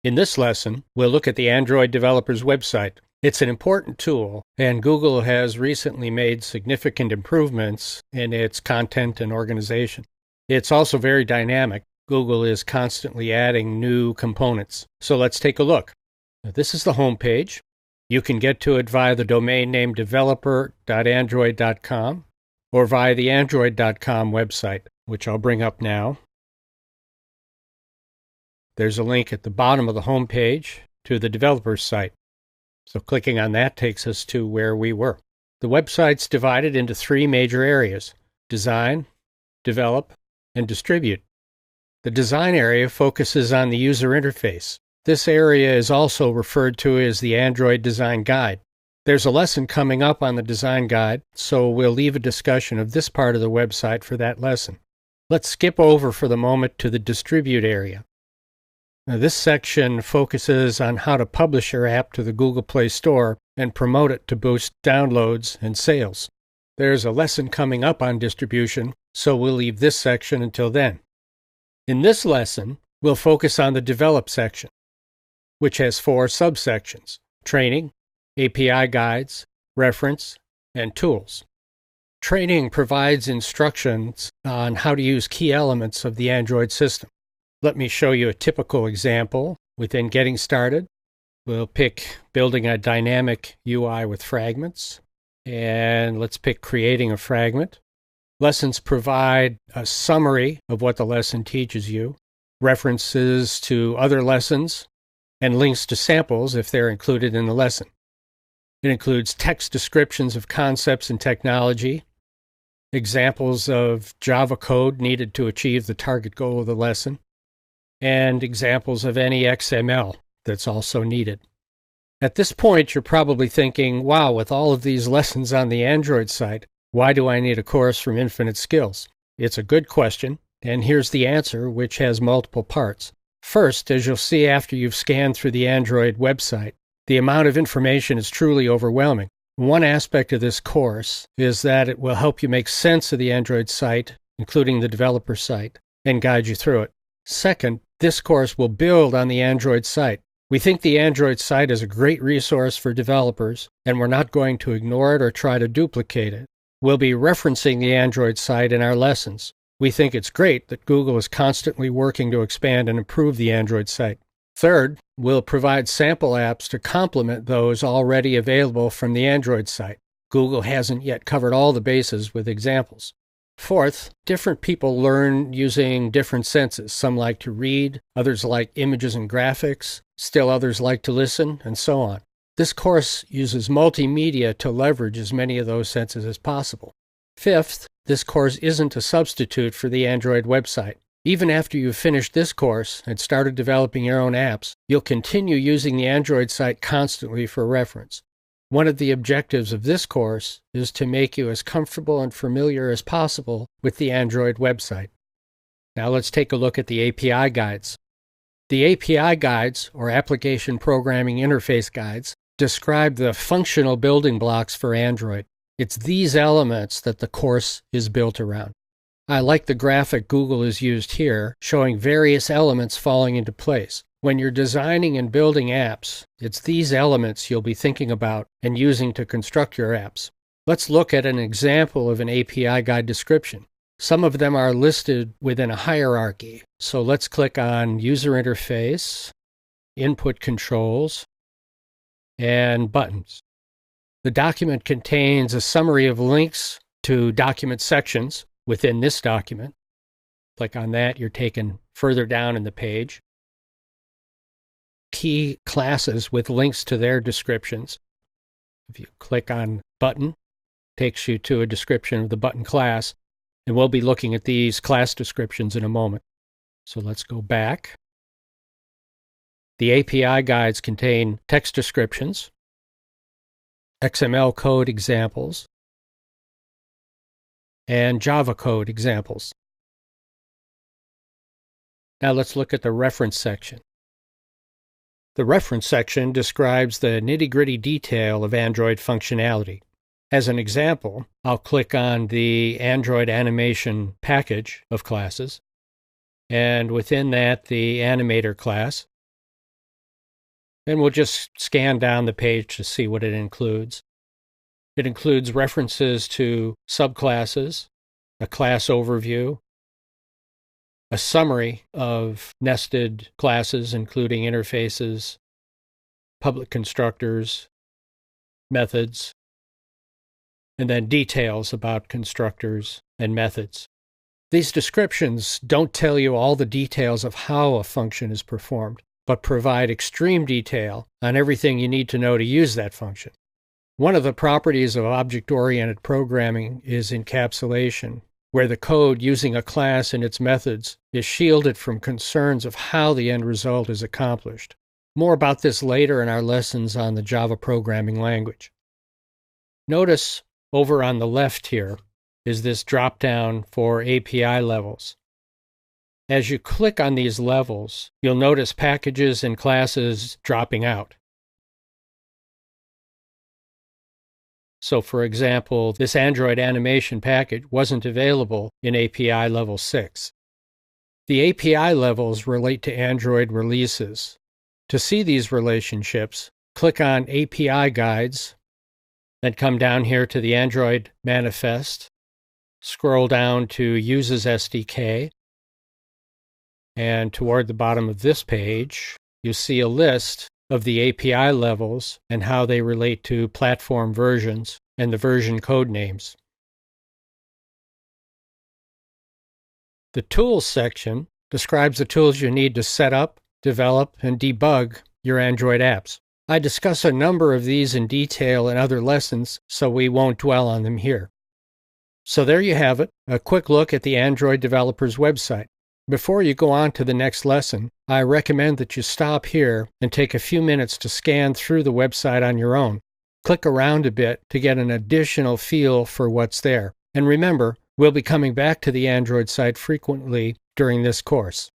In this lesson, we'll look at the Android developer's website. It's an important tool, and Google has recently made significant improvements in its content and organization. It's also very dynamic. Google is constantly adding new components. So let's take a look. This is the home page. You can get to it via the domain name developer.android.com or via the android.com website, which I'll bring up now. There's a link at the bottom of the home page to the developer's site. So clicking on that takes us to where we were. The website's divided into three major areas: design, develop, and distribute. The design area focuses on the user interface. This area is also referred to as the Android Design Guide. There's a lesson coming up on the design guide, so we'll leave a discussion of this part of the website for that lesson. Let's skip over for the moment to the distribute area. Now, this section focuses on how to publish your app to the Google Play Store and promote it to boost downloads and sales. There's a lesson coming up on distribution, so we'll leave this section until then. In this lesson, we'll focus on the develop section, which has 4 subsections: training, API guides, reference, and tools. Training provides instructions on how to use key elements of the Android system. Let me show you a typical example. Within Getting Started, we'll pick Building a Dynamic UI with Fragments, and let's pick Creating a Fragment. Lessons provide a summary of what the lesson teaches you, references to other lessons, and links to samples if they're included in the lesson. It includes text descriptions of concepts and technology, examples of Java code needed to achieve the target goal of the lesson, and examples of any XML that's also needed. At this point, you're probably thinking, wow, with all of these lessons on the Android site, why do I need a course from Infinite Skills? It's a good question, and here's the answer, which has multiple parts. First, as you'll see after you've scanned through the Android website, the amount of information is truly overwhelming. One aspect of this course is that it will help you make sense of the Android site, including the developer site, and guide you through it. Second, this course will build on the Android site. We think the Android site is a great resource for developers, and we're not going to ignore it or try to duplicate it. We'll be referencing the Android site in our lessons. We think it's great that Google is constantly working to expand and improve the Android site. Third, we'll provide sample apps to complement those already available from the Android site. Google hasn't yet covered all the bases with examples. Fourth, different people learn using different senses. Some like to read, others like images and graphics, still others like to listen, and so on. This course uses multimedia to leverage as many of those senses as possible. Fifth, this course isn't a substitute for the Android website. Even after you've finished this course and started developing your own apps, you'll continue using the Android site constantly for reference. One of the objectives of this course is to make you as comfortable and familiar as possible with the Android website. Now let's take a look at the API guides. The API guides, or Application Programming Interface Guides, describe the functional building blocks for Android. It's these elements that the course is built around. I like the graphic Google has used here, showing various elements falling into place. When you're designing and building apps, it's these elements you'll be thinking about and using to construct your apps. Let's look at an example of an API guide description. Some of them are listed within a hierarchy. So let's click on User Interface, Input Controls, and Buttons. The document contains a summary of links to document sections within this document. Click on that, you're taken further down in the page. Key classes with links to their descriptions. If you click on Button, it takes you to a description of the button class, and we'll be looking at these class descriptions in a moment. So let's go back. The API guides contain text descriptions, XML code examples, and Java code examples. Now let's look at the reference section. The reference section describes the nitty-gritty detail of Android functionality. As an example, I'll click on the Android animation package of classes, and within that, the animator class. and we'll just scan down the page to see what it includes. It includes references to subclasses, a class overview, a summary of nested classes, including interfaces, public constructors, methods, and then details about constructors and methods. These descriptions don't tell you all the details of how a function is performed, but provide extreme detail on everything you need to know to use that function. One of the properties of object-oriented programming is encapsulation, where the code using a class and its methods is shielded from concerns of how the end result is accomplished. More about this later in our lessons on the Java programming language. Notice over on the left here is this drop-down for API levels. As you click on these levels, you'll notice packages and classes dropping out. So for example, this Android animation package wasn't available in API level 6. The API levels relate to Android releases. To see these relationships, click on API Guides, then come down here to the Android Manifest, scroll down to Uses SDK, and toward the bottom of this page, you see a list of the API levels and how they relate to platform versions and the version code names. The Tools section describes the tools you need to set up, develop, and debug your Android apps. I discuss a number of these in detail in other lessons, so we won't dwell on them here. So there you have it, a quick look at the Android developer's website. Before you go on to the next lesson, I recommend that you stop here and take a few minutes to scan through the website on your own. Click around a bit to get an additional feel for what's there. And remember, we'll be coming back to the Android site frequently during this course.